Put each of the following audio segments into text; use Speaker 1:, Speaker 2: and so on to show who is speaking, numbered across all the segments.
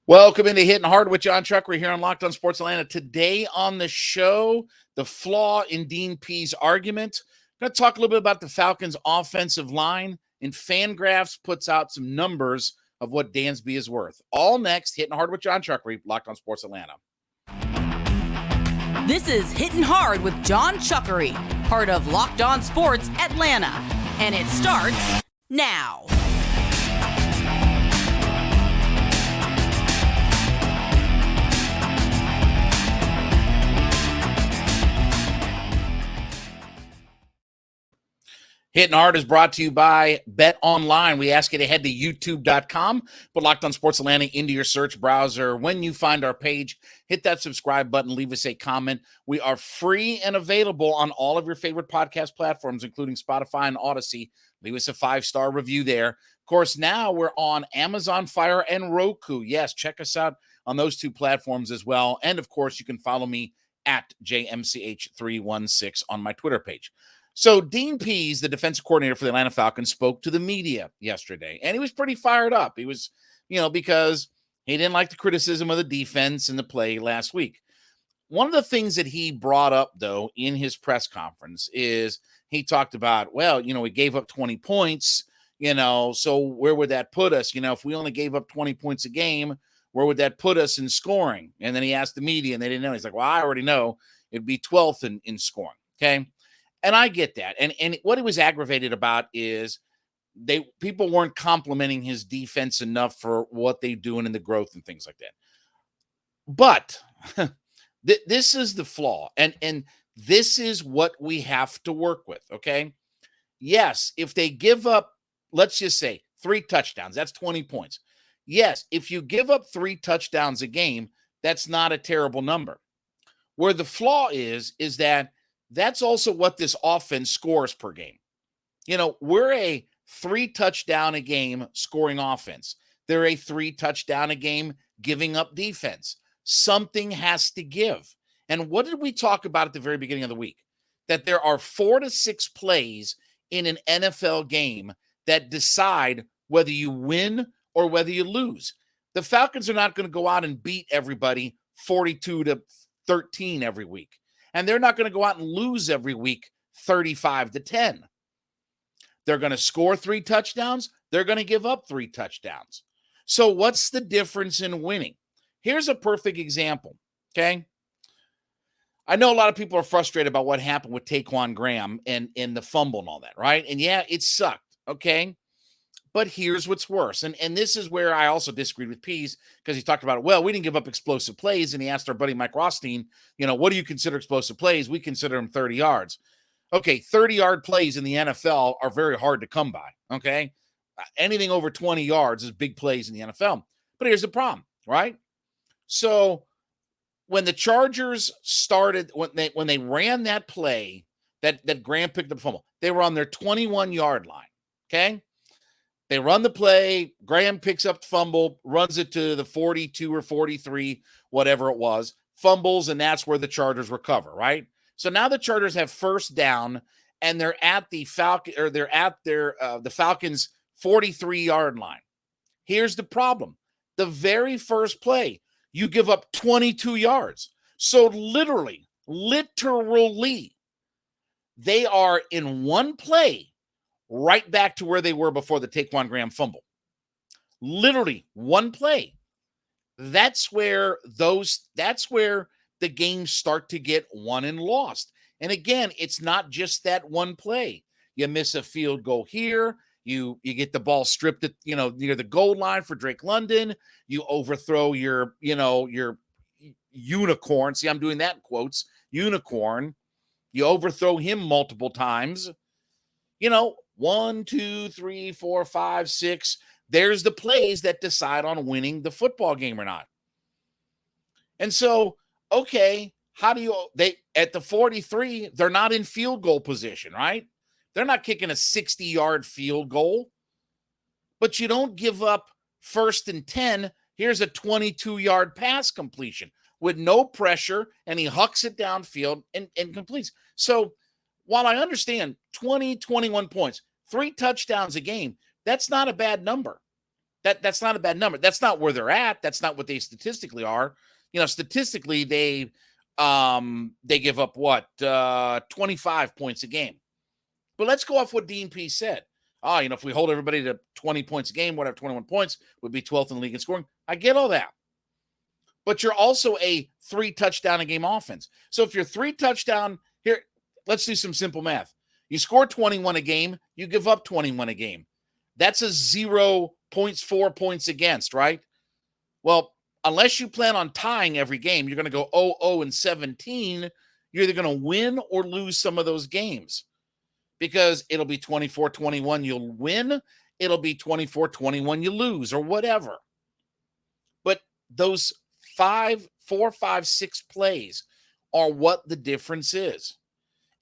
Speaker 1: Welcome into Hittin Hard with Jon Chuckery here on Locked On Sports Atlanta. Today on the show, the flaw in Dean Pees' argument. I'm going to talk a little bit about the Falcons' offensive line, and Fangraphs puts out some numbers of what Dansby is worth. All next, Hittin Hard with Jon Chuckery, Locked On Sports Atlanta.
Speaker 2: This is Hittin Hard with Jon Chuckery, part of Locked On Sports Atlanta, and it starts now.
Speaker 1: Hittin Hard is brought to you by Bet Online. We ask you to head to youtube.com, put Locked On Sports Atlanta into your search browser. When you find our page, hit that subscribe button, leave us a comment. We are free and available on all of your favorite podcast platforms, including Spotify and Odyssey. Leave us a 5-star review there. Of course, now we're on Amazon Fire and Roku. Yes, check us out on those two platforms as well. And, of course, you can follow me at JMCH316 on my Twitter page. So Dean Pees, the defensive coordinator for the Atlanta Falcons, spoke to the media yesterday, and he was pretty fired up. He was, because he didn't like the criticism of the defense and the play last week. One of the things that he brought up, though, in his press conference is he talked about, we gave up 20 points, so where would that put us? If we only gave up 20 points a game, where would that put us in scoring? And then he asked the media, and they didn't know. He's like, well, I already know. It'd be 12th in scoring, okay? And I get that. And what he was aggravated about is people weren't complimenting his defense enough for what they're doing in the growth and things like that. But this is the flaw. And this is what we have to work with, okay? Yes, if they give up, let's just say 3 touchdowns, that's 20 points. Yes, if you give up 3 touchdowns a game, that's not a terrible number. Where the flaw is that that's also what this offense scores per game. We're a 3 touchdown a game scoring offense. They're a 3 touchdown a game giving up defense. Something has to give. And what did we talk about at the very beginning of the week? That there are 4 to 6 plays in an NFL game that decide whether you win or whether you lose. The Falcons are not going to go out and beat everybody 42-13 every week. And they're not going to go out and lose every week 35-10. They're going to score 3 touchdowns. They're going to give up 3 touchdowns. So what's the difference in winning? Here's a perfect example, okay? I know a lot of people are frustrated about what happened with Taquan Graham and the fumble and all that, right? And yeah, it sucked, okay? But here's what's worse. And this is where I also disagreed with Pees, because he talked about, we didn't give up explosive plays. And he asked our buddy Mike Rothstein, what do you consider explosive plays? We consider them 30 yards. Okay, 30-yard plays in the NFL are very hard to come by, okay? Anything over 20 yards is big plays in the NFL. But here's the problem, right? So when the Chargers started, when they ran that play that Graham picked up the fumble, they were on their 21-yard line, okay? They run the play, Graham picks up the fumble, runs it to the 42 or 43, whatever it was, fumbles, and that's where the Chargers recover, right? So now the Chargers have first down, and they're at the the Falcons' 43-yard line. Here's the problem. The very first play, you give up 22 yards. So literally, they are in one play right back to where they were before the Taquan Graham fumble. Literally one play. That's where the games start to get won and lost. And again, it's not just that one play. You miss a field goal here. You get the ball stripped at, near the goal line for Drake London. You overthrow your unicorn. See, I'm doing that in quotes. Unicorn. You overthrow him multiple times. 1, 2, 3, 4, 5, 6. There's the plays that decide on winning the football game or not. And so, okay, at the 43, they're not in field goal position, right? They're not kicking a 60-yard field goal. But you don't give up 1st and 10. Here's a 22-yard pass completion with no pressure, and he hucks it downfield and completes. So while I understand 20, 21 points, 3 touchdowns a game, that's not a bad number. That's not a bad number. That's not where they're at. That's not what they statistically are. Statistically, they give up 25 points a game. But let's go off what Dean P said. If we hold everybody to 20 points a game, 21 points would be 12th in the league in scoring. I get all that. But you're also a 3-touchdown a game offense. So if you're 3-touchdown here, let's do some simple math. You score 21 a game, you give up 21 a game. That's a 0.4 points against, right? Well, unless you plan on tying every game, you're going to go 0-17. You're either going to win or lose some of those games because it'll be 24-21, you'll win. It'll be 24-21, you lose or whatever. But those 4, 5, 6 plays are what the difference is.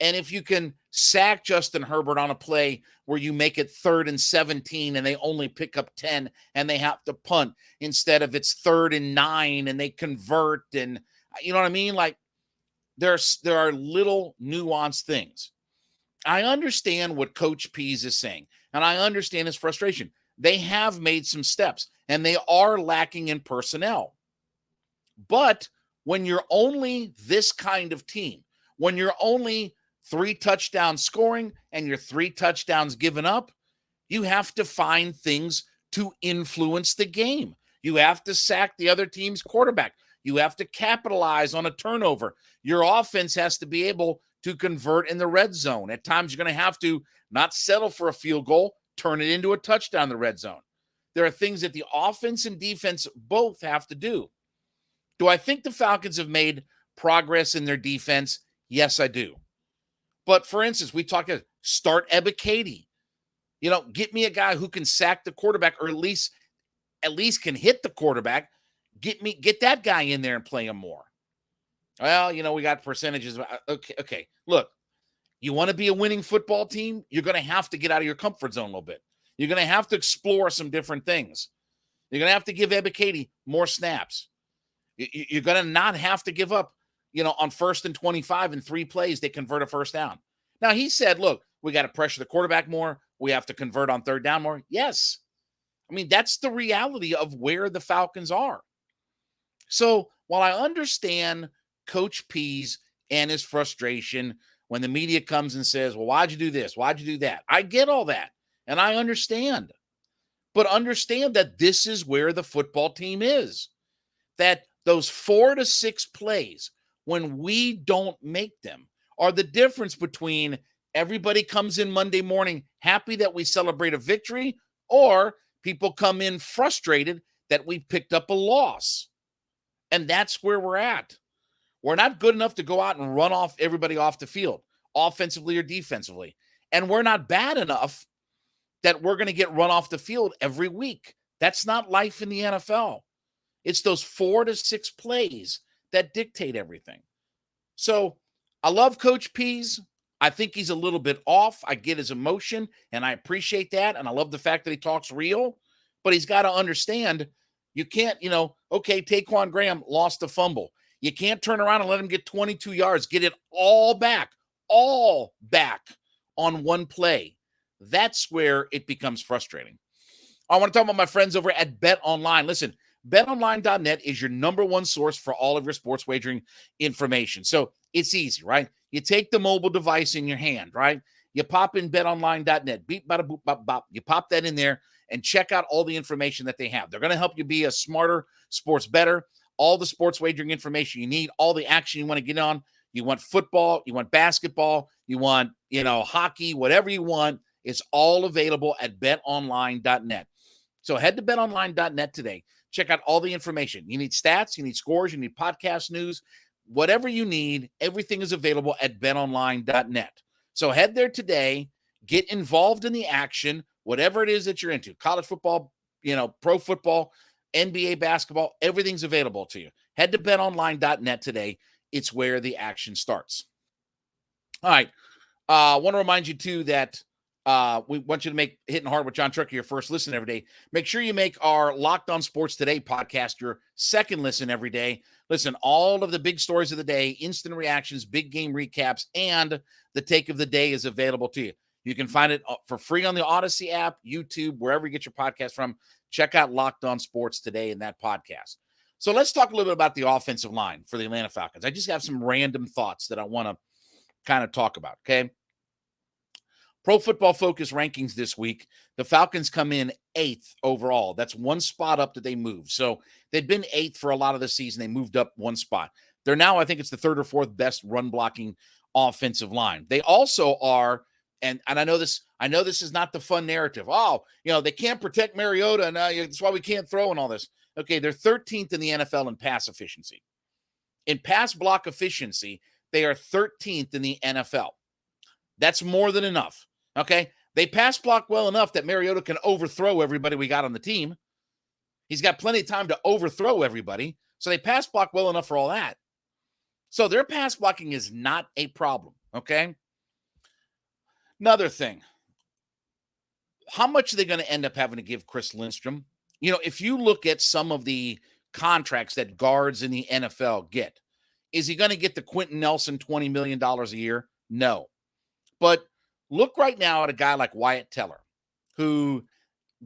Speaker 1: And if you can sack Justin Herbert on a play where you make it 3rd and 17 and they only pick up 10 and they have to punt instead of it's 3rd and 9 and they convert, and you know what I mean? Like there are little nuanced things. I understand what Coach Pease is saying, and I understand his frustration. They have made some steps, and they are lacking in personnel. But when you're only this kind of team, when you're only 3 touchdowns scoring and your 3 touchdowns given up, you have to find things to influence the game. You have to sack the other team's quarterback. You have to capitalize on a turnover. Your offense has to be able to convert in the red zone. At times, you're going to have to not settle for a field goal, turn it into a touchdown in the red zone. There are things that the offense and defense both have to do. Do I think the Falcons have made progress in their defense? Yes, I do. But for instance, we talk about start Ebiketie. Get me a guy who can sack the quarterback or at least can hit the quarterback. Get that guy in there and play him more. Well, we got percentages. Okay. Look, you want to be a winning football team, you're going to have to get out of your comfort zone a little bit. You're going to have to explore some different things. You're going to have to give Ebiketie more snaps. You're going to not have to give up, on 1st and 25 in 3 plays, they convert a first down. Now, he said, look, we got to pressure the quarterback more. We have to convert on 3rd down more. Yes. I mean, that's the reality of where the Falcons are. So while I understand Coach Pease and his frustration when the media comes and says, well, why'd you do this? Why'd you do that? I get all that. And I understand. But understand that this is where the football team is. That those 4 to 6 plays, when we don't make them, are the difference between everybody comes in Monday morning happy that we celebrate a victory, or people come in frustrated that we picked up a loss. And that's where we're at. We're not good enough to go out and run off everybody off the field, offensively or defensively. And we're not bad enough that we're going to get run off the field every week. That's not life in the NFL. It's those 4 to 6 plays that dictate everything. So I love Coach Pease. I think he's a little bit off. I get his emotion, and I appreciate that. And I love the fact that he talks real. But he's got to understand, you can't, okay, Taquan Graham lost a fumble. You can't turn around and let him get 22 yards, get it all back on one play. That's where it becomes frustrating. I want to talk about my friends over at Bet Online. Listen, betonline.net is your #1 source for all of your sports wagering information. So it's easy, right? You take the mobile device in your hand, right? You pop in betonline.net, beep, bada, boop, bop, bop. You pop that in there and check out all the information that they have. They're going to help you be a smarter sports bettor. All the sports wagering information you need, all the action you want to get on. You want football, you want basketball, you want, hockey, whatever you want. It's all available at betonline.net. So head to betonline.net today. Check out all the information. You need stats, you need scores, you need podcast news, whatever you need, everything is available at betonline.net. So head there today, get involved in the action, whatever it is that you're into. College football, pro football, NBA basketball, everything's available to you. Head to betonline.net today. It's where the action starts. All right. I want to remind you, too, that we want you to make Hittin' Hard with Jon Chuckery your first listen every day. Make sure you make our Locked On Sports Today podcast your second listen every day. Listen, all of the big stories of the day, instant reactions, big game recaps, and the take of the day is available to you. You can find it for free on the Odyssey app, YouTube, wherever you get your podcast from. Check out Locked On Sports today in that podcast. So let's talk a little bit about the offensive line for the Atlanta Falcons. I just have some random thoughts that I want to kind of talk about, okay? Pro Football Focus rankings this week, the Falcons come in 8th overall. That's one spot up that they moved. So they'd been 8th for a lot of the season. They moved up one spot. They're now, I think it's the 3rd or 4th best run blocking offensive line. They also are, and I know this is not the fun narrative. Oh, they can't protect Mariota, and that's why we can't throw and all this. Okay, they're 13th in the NFL in pass efficiency. In pass block efficiency, they are 13th in the NFL. That's more than enough. Okay, they pass block well enough that Mariota can overthrow everybody we got on the team. He's got plenty of time to overthrow everybody. So they pass block well enough for all that. So their pass blocking is not a problem. Okay. Another thing, how much are they going to end up having to give Chris Lindstrom? If you look at some of the contracts that guards in the NFL get, is he going to get the Quentin Nelson $20 million a year? No. But look right now at a guy like Wyatt Teller, who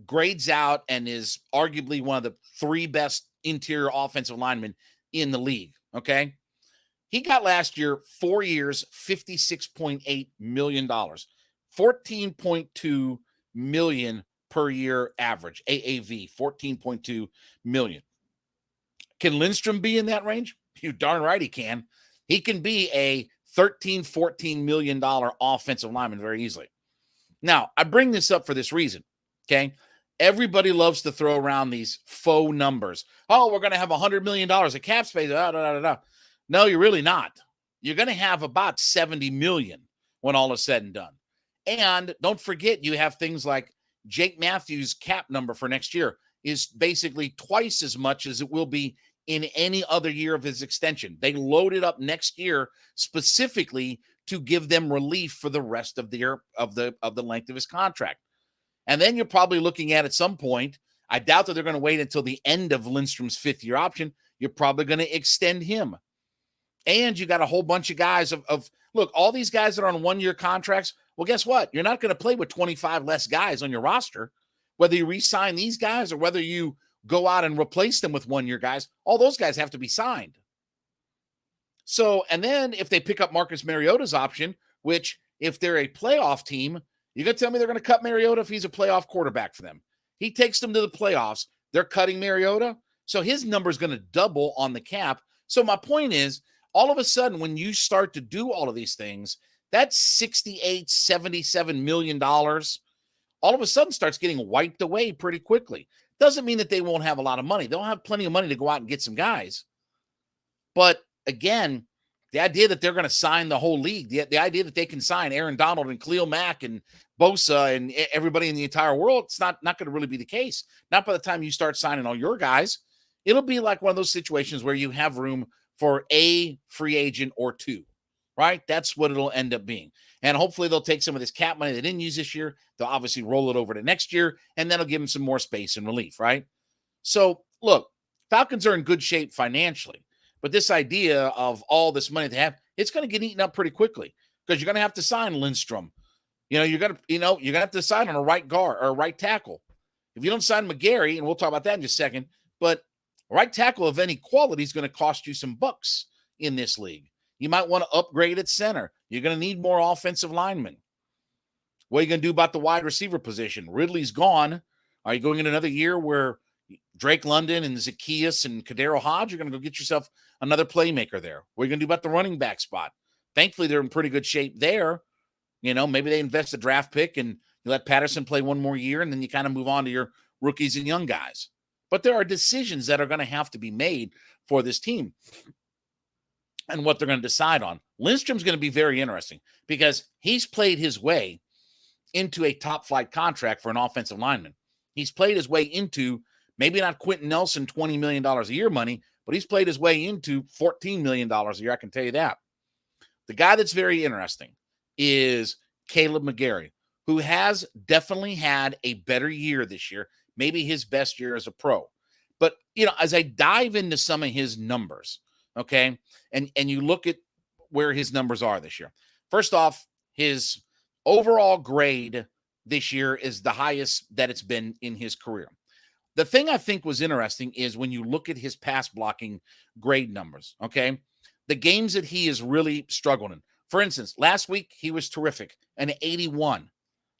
Speaker 1: grades out and is arguably one of the 3 best interior offensive linemen in the league, okay? He got last year 4 years, $56.8 million, $14.2 million per year average, AAV, $14.2 million. Can Lindstrom be in that range? You darn right he can. He can be a $13-14 million offensive lineman very easily. Now, I bring this up for this reason, okay? Everybody loves to throw around these faux numbers. Oh, we're going to have $100 million of cap space. No, you're really not. You're going to have about $70 million when all is said and done. And don't forget, you have things like Jake Matthews' cap number for next year is basically twice as much as it will be in any other year of his extension. They loaded up next year specifically to give them relief for the rest of the year of the length of his contract. And then you're probably looking at some point, I doubt that they're going to wait until the end of Lindstrom's 5th-year option. You're probably going to extend him. And you got a whole bunch of guys look, all these guys that are on 1-year contracts, well, guess what? You're not going to play with 25 less guys on your roster. Whether you re-sign these guys or whether you go out and replace them with 1-year guys, all those guys have to be signed. So, and then if they pick up Marcus Mariota's option, which if they're a playoff team, you're going to tell me they're going to cut Mariota if he's a playoff quarterback for them. He takes them to the playoffs. They're cutting Mariota. So his number is going to double on the cap. So my point is, all of a sudden, when you start to do all of these things, that $68, $77 million all of a sudden starts getting wiped away pretty quickly. Doesn't mean that they won't have a lot of money. They'll have plenty of money to go out and get some guys. But again, the idea that they're going to sign the whole league, the idea that they can sign Aaron Donald and Khalil Mack and Bosa and everybody in the entire world, it's not going to really be the case. Not by the time you start signing all your guys. It'll be like one of those situations where you have room for a free agent or 2, right? That's what it'll end up being. And hopefully they'll take some of this cap money they didn't use this year. They'll obviously roll it over to next year, and that'll give them some more space and relief, right? So, look, Falcons are in good shape financially, but this idea of all this money they have, it's going to get eaten up pretty quickly because you're going to have to sign Lindstrom. You're going to have to decide on a right guard or a right tackle. If you don't sign McGary, and we'll talk about that in just a second, but a right tackle of any quality is going to cost you some bucks in this league. You might want to upgrade at center. You're going to need more offensive linemen. What are you going to do about the wide receiver position? Ridley's gone. Are you going in another year where Drake London and Zacchaeus and Kadero Hodge, you're going to go get yourself another playmaker there? What are you going to do about the running back spot? Thankfully, they're in pretty good shape there. Maybe they invest a draft pick and you let Patterson play one more year, and then you kind of move on to your rookies and young guys. But there are decisions that are going to have to be made for this team and what they're going to decide on. Lindstrom's going to be very interesting because he's played his way into a top-flight contract for an offensive lineman. He's played his way into maybe not Quentin Nelson $20 million a year money, but he's played his way into $14 million a year, I can tell you that. The guy that's very interesting is Kaleb McGary, who has definitely had a better year this year, maybe his best year as a pro. But, as I dive into some of his numbers, okay, and you look at where his numbers are this year. First off, his overall grade this year is the highest that it's been in his career. The thing I think was interesting is when you look at his pass blocking grade numbers, okay? The games that he is really struggling. For instance, last week he was terrific, an 81,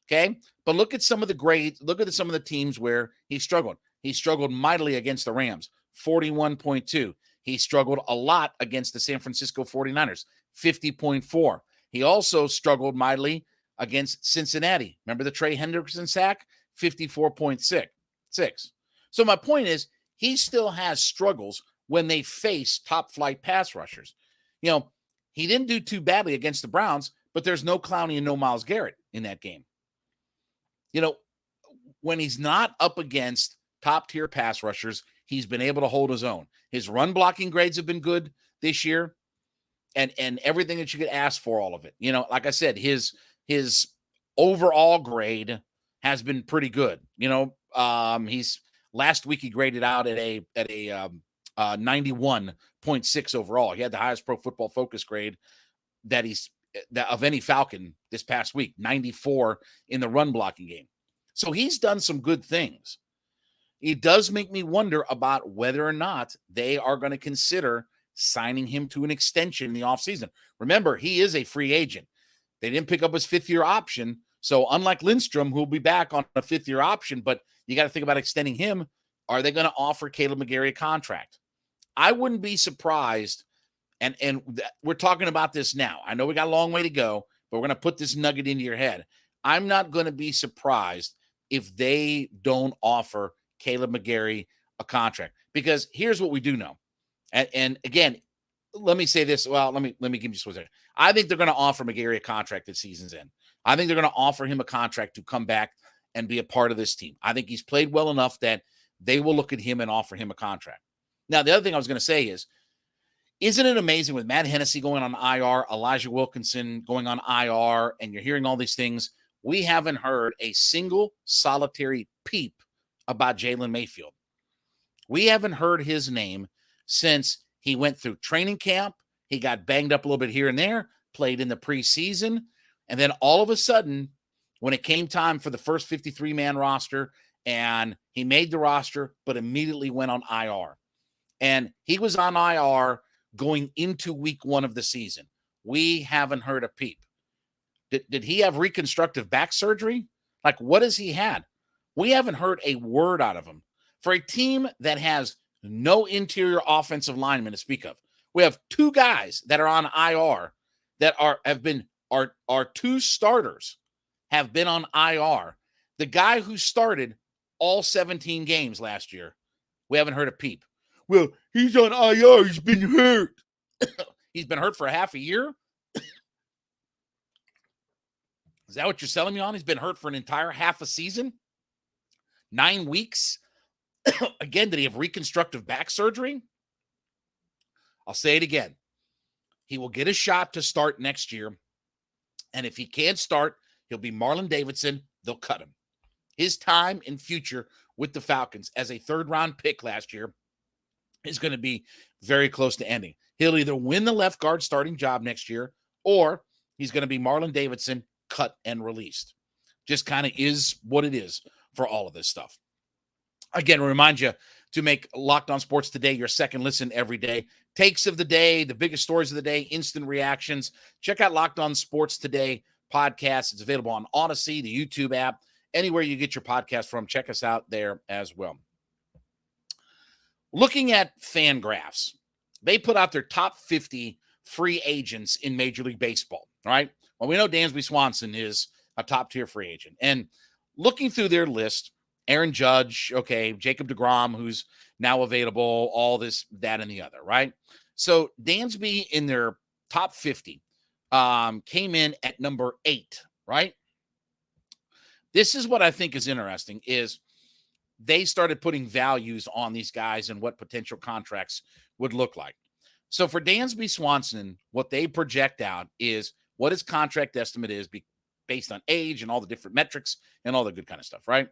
Speaker 1: okay? But look at some of the grades, look at some of the teams where he struggled. He struggled mightily against the Rams, 41.2. He struggled a lot against the San Francisco 49ers, 50.4. He also struggled mightily against Cincinnati. Remember the Trey Hendrickson sack? 54.6. So my point is, he still has struggles when they face top-flight pass rushers. You know, he didn't do too badly against the Browns, but there's no Clowney and no Myles Garrett in that game. You know, when he's not up against top-tier pass rushers, he's been able to hold his own. His run-blocking grades have been good this year, and everything that you could ask for, all of it. You know, like I said, his overall grade has been pretty good. You know, he's last week he graded out at a 91.6 overall. He had the highest Pro Football Focus grade that of any Falcon this past week, 94 in the run blocking game. So he's done some good things. It does make me wonder about whether or not they are going to consider signing him to an extension in the offseason. Remember, he is a free agent. They didn't pick up his fifth-year option. So unlike Lindstrom, who'll be back on a fifth-year option, but you got to think about extending him, are they going to offer Kaleb McGary a contract? I wouldn't be surprised, and we're talking about this now. I know we got a long way to go, but we're going to put this nugget into your head. I'm not going to be surprised if they don't offer Kaleb McGary a contract, because here's what we do know. And again, let me say this. Well, let me give you some. I think they're going to offer McGary a contract at season's end. I think they're going to offer him a contract to come back and be a part of this team. I think he's played well enough that they will look at him and offer him a contract. Now, the other thing I was going to say is, isn't it amazing with Matt Hennessy going on IR, Elijah Wilkinson going on IR, and you're hearing all these things? We haven't heard a single solitary peep about Jalen Mayfield. We haven't heard his name since he went through training camp. He got banged up a little bit here and there, played in the preseason, and then all of a sudden, when it came time for the first 53-man roster, and he made the roster, but immediately went on IR. And he was on IR going into week 1 of the season. We haven't heard a peep. Did he have reconstructive back surgery? Like, what has he had? We haven't heard a word out of him. For a team that has no interior offensive lineman to speak of, we have 2 guys that are on IR that are 2 starters have been on IR. The guy who started all 17 games last year, we haven't heard a peep. Well, he's on IR. He's been hurt. He's been hurt for a half a year? Is that what you're selling me on? He's been hurt for an entire half a season? 9 weeks? Again, did he have reconstructive back surgery? I'll say it again. He will get a shot to start next year. And if he can't start, he'll be Marlon Davidson. They'll cut him. His time and future with the Falcons as a third-round pick last year is going to be very close to ending. He'll either win the left guard starting job next year, or he's going to be Marlon Davidson, cut and released. Just kind of is what it is for all of this stuff. Again, remind you to make Locked On Sports Today your second listen every day. Takes of the day, the biggest stories of the day, instant reactions. Check out Locked On Sports Today podcast. It's available on Odyssey, the YouTube app, anywhere you get your podcast from. Check us out there as well. Looking at FanGraphs, they put out their top 50 free agents in Major League Baseball, right? Well, we know Dansby Swanson is a top-tier free agent. And looking through their list, Aaron Judge, okay, Jacob deGrom, who's now available, all this, that, and the other, right? So Dansby in their top 50 came in at number 8, right? This is what I think is interesting, is they started putting values on these guys and what potential contracts would look like. So for Dansby Swanson, what they project out is what his contract estimate is based on age and all the different metrics and all the good kind of stuff, right?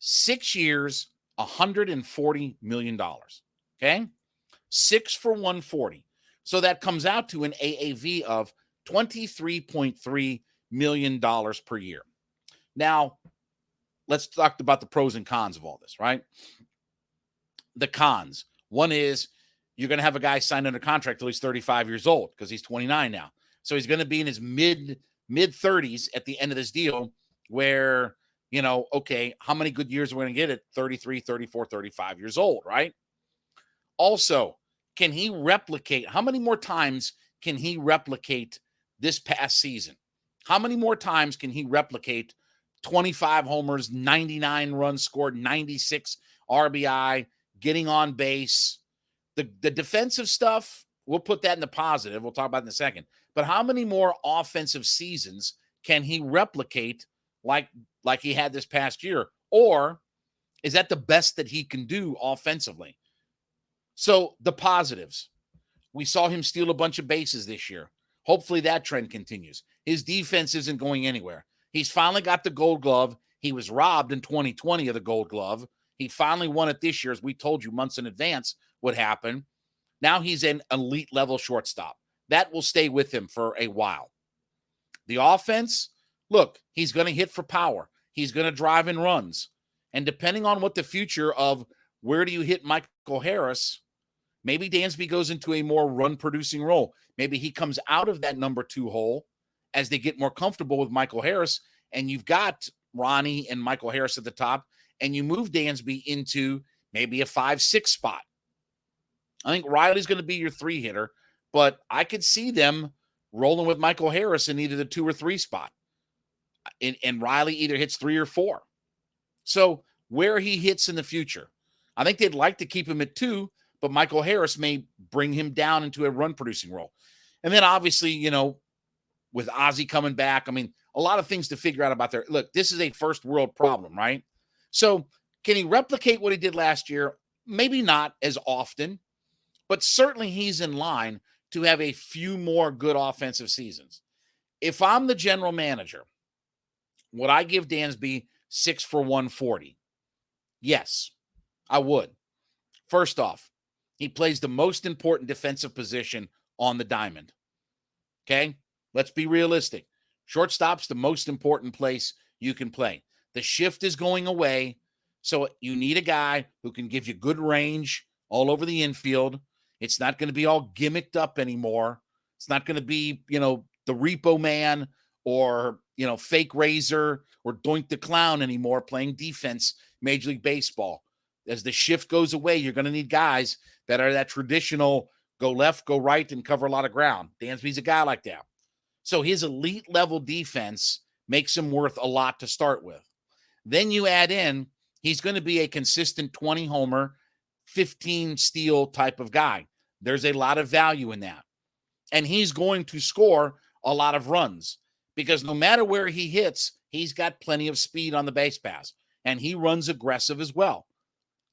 Speaker 1: 6 years, $140 million, okay? 6 for 140. So that comes out to an AAV of $23.3 million per year. Now, let's talk about the pros and cons of all this, right? The cons. One is you're going to have a guy signed under contract till he's 35 years old because he's 29 now. So he's going to be in his mid 30s at the end of this deal where, okay, how many good years are we going to get at 33, 34, 35 years old, right? Also, can he replicate? How many more times can he replicate this past season? How many more times can he replicate 25 homers, 99 runs scored, 96 RBI, getting on base? The defensive stuff, we'll put that in the positive. We'll talk about it in a second. But how many more offensive seasons can he replicate like he had this past year? Or is that the best that he can do offensively? So the positives. We saw him steal a bunch of bases this year. Hopefully that trend continues. His defense isn't going anywhere. He's finally got the Gold Glove. He was robbed in 2020 of the Gold Glove. He finally won it this year, as we told you months in advance would happen. Now he's an elite level shortstop. That will stay with him for a while. The offense, look, he's going to hit for power. He's going to drive in runs. And depending on what the future of where do you hit Michael Harris, maybe Dansby goes into a more run-producing role. Maybe he comes out of that number 2 hole as they get more comfortable with Michael Harris, and you've got Ronnie and Michael Harris at the top, and you move Dansby into maybe a 5-6 spot. I think Riley's going to be your 3 hitter, but I could see them rolling with Michael Harris in either the 2 or 3 spot. And Riley either hits 3 or 4. So where he hits in the future, I think they'd like to keep him at 2, but Michael Harris may bring him down into a run-producing role. And then obviously, with Ozzie coming back, a lot of things to figure out about there. Look, this is a first world problem, right? So can he replicate what he did last year? Maybe not as often, but certainly he's in line to have a few more good offensive seasons. If I'm the general manager, would I give Dansby 6 for 140? Yes, I would. First off, he plays the most important defensive position on the diamond. Okay? Let's be realistic. Shortstop's the most important place you can play. The shift is going away, so you need a guy who can give you good range all over the infield. It's not going to be all gimmicked up anymore. It's not going to be, the repo man or, fake razor or Doink the Clown anymore playing defense, Major League Baseball. As the shift goes away, you're going to need guys that are that traditional go left, go right, and cover a lot of ground. Dansby's a guy like that. So his elite level defense makes him worth a lot to start with. Then you add in, he's going to be a consistent 20 homer, 15 steal type of guy. There's a lot of value in that. And he's going to score a lot of runs because no matter where he hits, he's got plenty of speed on the base pass and he runs aggressive as well.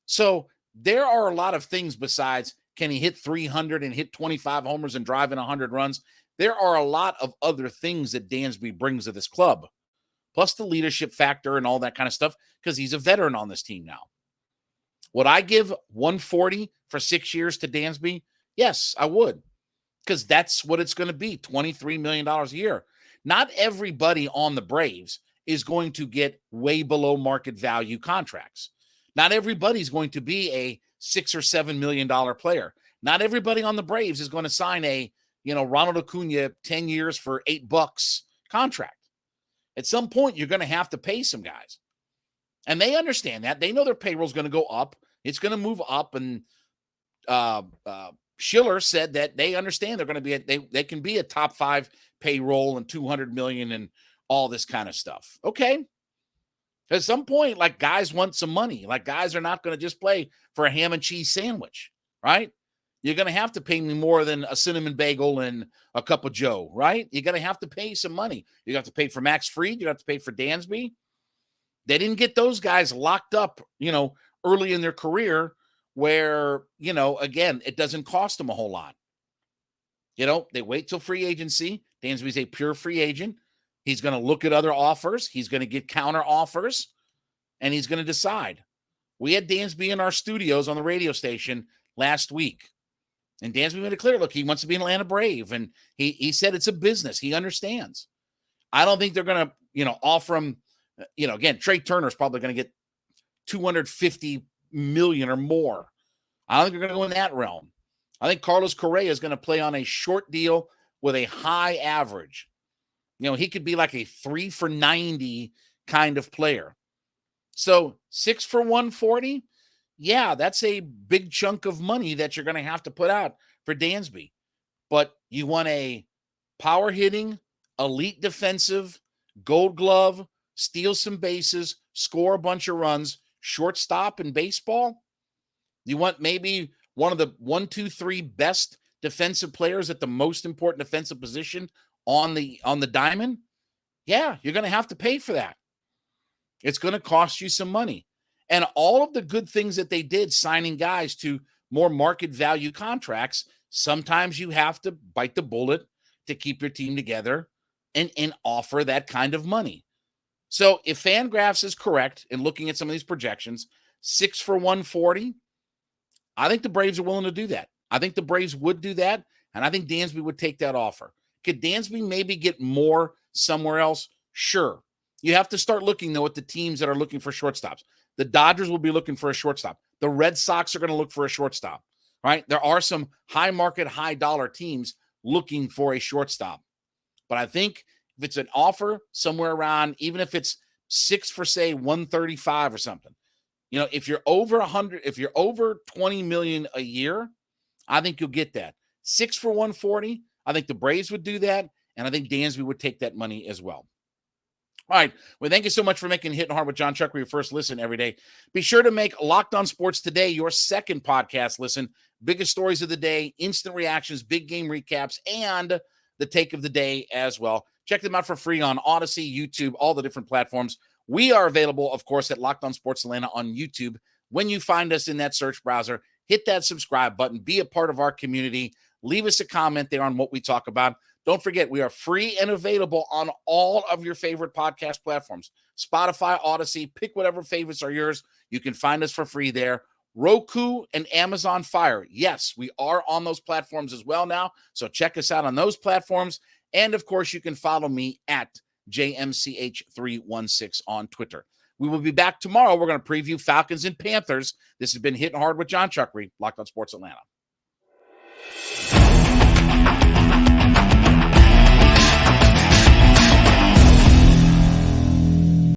Speaker 1: So there are a lot of things besides can he hit 300 and hit 25 homers and drive in 100 runs? There are a lot of other things that Dansby brings to this club, plus the leadership factor and all that kind of stuff because he's a veteran on this team now. Would I give 140 for 6 years to Dansby? Yes, I would, because that's what it's going to be, $23 million a year. Not everybody on the Braves is going to get way below market value contracts. Not everybody's going to be a $6 or $7 million player. Not everybody on the Braves is going to sign a, Ronald Acuna 10 years for $8 contract. At some point, you're going to have to pay some guys. And they understand that. They know their payroll is going to go up. It's going to move up. And Schiller said that they understand they're going to be they can be a top 5 payroll and $200 million and all this kind of stuff. Okay. At some point, guys want some money. Guys are not going to just play for a ham and cheese sandwich, right? You're going to have to pay me more than a cinnamon bagel and a cup of Joe, right? You're going to have to pay some money. You have to pay for Max Fried. You have to pay for Dansby. They didn't get those guys locked up, early in their career where, again, it doesn't cost them a whole lot. They wait till free agency. Dansby's a pure free agent. He's going to look at other offers. He's going to get counter offers, and he's going to decide. We had Dansby in our studios on the radio station last week, and Dansby made it clear, look, he wants to be an Atlanta Brave, and he said it's a business. He understands. I don't think they're going to, offer him, again, Trey Turner's probably going to get $250 million or more. I don't think they're going to go in that realm. I think Carlos Correa is going to play on a short deal with a high average. He could be like a 3 for $90 kind of player. So 6 for $140, yeah, that's a big chunk of money that you're going to have to put out for Dansby. But you want a power hitting, elite defensive, gold glove, steal some bases, score a bunch of runs, shortstop in baseball. You want maybe one of the 1, 2, 3 best defensive players at the most important defensive position on the diamond. Yeah, you're going to have to pay for that. It's going to cost you some money. And all of the good things that they did, signing guys to more market value contracts, sometimes you have to bite the bullet to keep your team together and offer that kind of money. So if Fangraphs is correct in looking at some of these projections, 6 for $140, I think the Braves are willing to do that. I think the Braves would do that, and I think Dansby would take that offer. Could Dansby maybe get more somewhere else? Sure. You have to start looking, though, at the teams that are looking for shortstops. The Dodgers will be looking for a shortstop. The Red Sox are going to look for a shortstop, right? There are some high market, high dollar teams looking for a shortstop. But I think if it's an offer somewhere around, even if it's 6 for, say, 135 or something, if you're over 100, if you're over 20 million a year, I think you'll get that. 6 for 140, I think the Braves would do that, and I think Dansby would take that money as well. All right. Well, thank you so much for making Hittin' Hard with Jon Chuckery your first listen every day. Be sure to make Locked On Sports Today your second podcast listen. Biggest stories of the day, instant reactions, big game recaps, and the take of the day as well. Check them out for free on Odyssey, YouTube, all the different platforms. We are available, of course, at Locked On Sports Atlanta on YouTube. When you find us in that search browser, hit that subscribe button. Be a part of our community. Leave us a comment there on what we talk about. Don't forget, we are free and available on all of your favorite podcast platforms. Spotify, Odyssey, pick whatever favorites are yours. You can find us for free there. Roku and Amazon Fire. Yes, we are on those platforms as well now. So check us out on those platforms. And, of course, you can follow me at JMCH316 on Twitter. We will be back tomorrow. We're going to preview Falcons and Panthers. This has been Hittin' Hard with Jon Chuckery, Locked On Sports Atlanta.